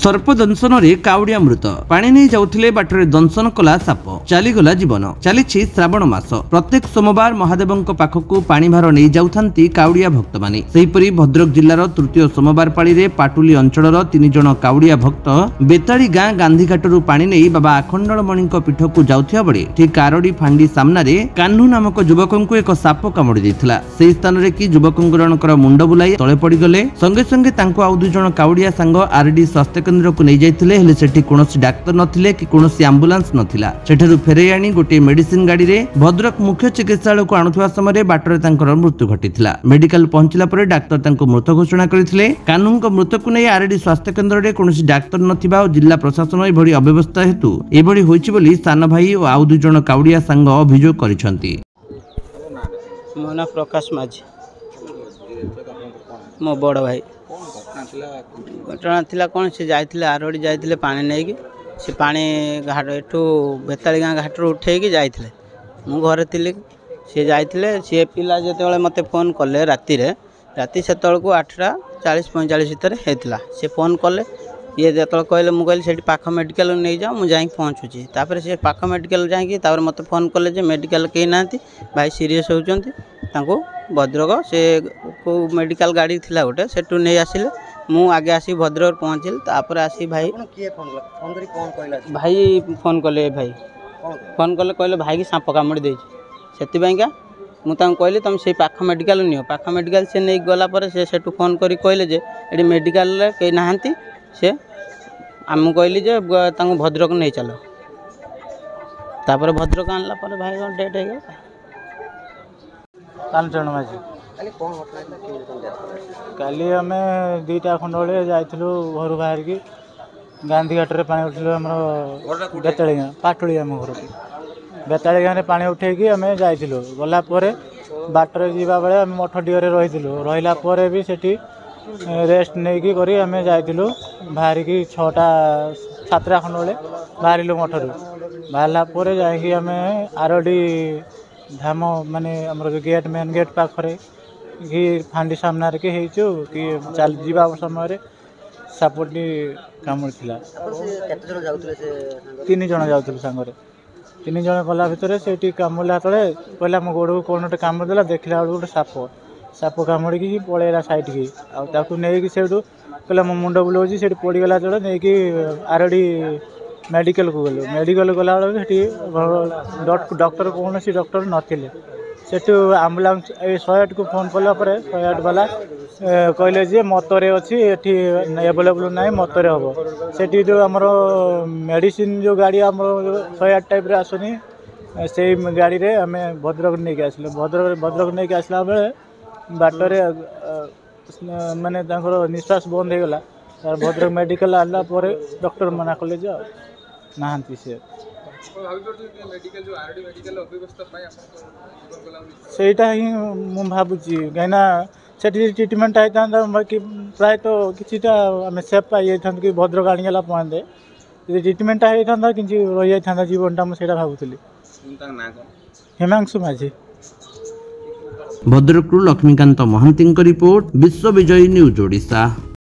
सर्प दंशन रे काउडिया मृत पानी नहीं जाउथिले बाटरे दंशन कला साप चलीगला जीवन चली श्रावण मास प्रत्येक सोमवार महादेवंक पाखकु पानी भार नहीं जाउथांती काउडिया भक्त माने सेहिपरि भद्रक जिल्लार तृतीय सोमवार पाळी रे पाटुली अंचलर 3 जण काउडिया भक्त बेताड़ी गाँ गांधीघाटरू पानी नहीं बाबा आखंडलमणि पीठकु जाउथिया बळे ठीक आरडी फांडी सामना रे कान्हू नामक युवकंकु एक साप कामुड़ी देथिला। सेही स्थान रे कि युवकंक जणकर मुंड बुलाई तळे पड़ी गले संगे संगे तांको आउ 2 जण काउडिया संग आरडी स्वास्थ्य केन्द्र को नहीं जाइथिले हेले सेठी कोनोसी डाक्टर नथिले कि कोनोसी एम्बुलेंस नथिला। सेठरू फेरै आनी गोटे मेडिसिन गाड़ी रे भद्रक मुख्य चिकित्सालय को आणुथवा समय बाटरे तांकर मृत्यु घटिथिला। मेडिकल पहुंचला परे डाक्टर तांको मृत घोषणा करथिले। कानूनक मृत्यु नै आरडी स्वास्थ्य केन्द्र रे कोनोसी डाक्टर नथिबा और जिला प्रशासन एभଳି अव्यवस्था हेतु एभଳି होइछि बोली सान भाई और आउ 2 जण काउडिया संग अभियोग करिसंती। मोना प्रकाश माझी मो बड़ भाई घटना थिला कौन से जाइथिले आरोडी जाइथिले पानी नहीं कि से पानी घाट एठू बेताड़ी गाँ घाटू उठेकी जाइथिले मु घरे थिली सी जाइथिले सी पिला जेतेबेले मते फोन कले राति से 8टा 40-45 भितर हेतला से फोन कले ये जेतल कहले मु कहली सेठी पाख मेडिकल नहीं जाओ मु जाई पहुँचुची तापर से पाख मेडिकल जाई तापर मते फोन कले जे मेडिकल केही नांती भाई सीरीयस होउचंती तांको भद्रक से को मेडिकल गाड़ी थिला गोटे सेठू नहीं आसिले मु आगे आसी भद्रक पहुँचिल तापर आसी भाई भाई फोन कले भाई फोन कले कहले भाई की सांप कामुड़ी देछि सेतिबाईका मु तांको कहली तुम से पाख मेडिकल नियो पाख मेडिकल से नहीं गला पर से सेठू फोन करी कहले जे एडी मेडिकल रे केही नाहंती से आम कहली जे तांको भद्रक नहीं चलो तापर भद्रक आनला पर भाई डेट हो गया कांचन माझी काली आम 2टा खंड बेले जाइलु घर बाहर की गांधीघाट रे पानी उठल आम बेताड़ी गाँ पाटुली आम घर की बेताड़ी गाँव में पानी उठेकी आम जाइलु गला बाटर जावा बेले आम मठ डिओरे रही रहा भी सेठी रेस्ट नहीं करी आम जाइलु बाहर की 6टा 7टा खंड बेले बाहर मठरू बाहर जाकि आम आरडी धाम माने हमर जो गेट मेन गेट पाखरे कि फांडी सामना रे के हेचु कि चल जीवा समय सापटी कामुड़ी थिला। 3 जण जाउथले संगरे 3 जण गला भितरे सेठी कामुला तळे कहला मो गोड़ को कोनटे कामुड़ देला देखला गोटे साप कामुड़ी की पळेला साइड की आ ताकू नै कि सेठू कहला मो मुंड बुलोजी सेठी पड़ी गला तळे नै कि आरडी मेडिकल को गलो मेडिकल गला डॉक्टर कौन सी डॉक्टर नथिले सेठू एम्बुलेंस 108 को फोन कला पर 108 वाला कहले जे मतरे अच्छी एठी अवेलेबल ना मतरे हम सेठी जो आमर मेडिसिन जो गाड़ी आम 108 टाइप रे आसनी से गाड़ी रे आम भद्रक नहीं के आसले भद्रक नहीं के आसला बेले बाटरे माने निश्वास बंद हो गला भद्रक मेडिकल आला पर डॉक्टर मना कले जे नाहंती से सेटा ही मु भाबुची गाइना सेठी ट्रीटमेंट आइता बाकी प्राय तो किछिटा आम सेफ पाई कि भद्रक आनीगला पहुँचे ट्रीटमेंट आइता कि रही जाता जीवनटा मुझे भावुली हिमांशु माझी भद्रकरू लक्ष्मीकांत महांती रिपोर्ट विश्व विजयी न्यूज ओडिशा।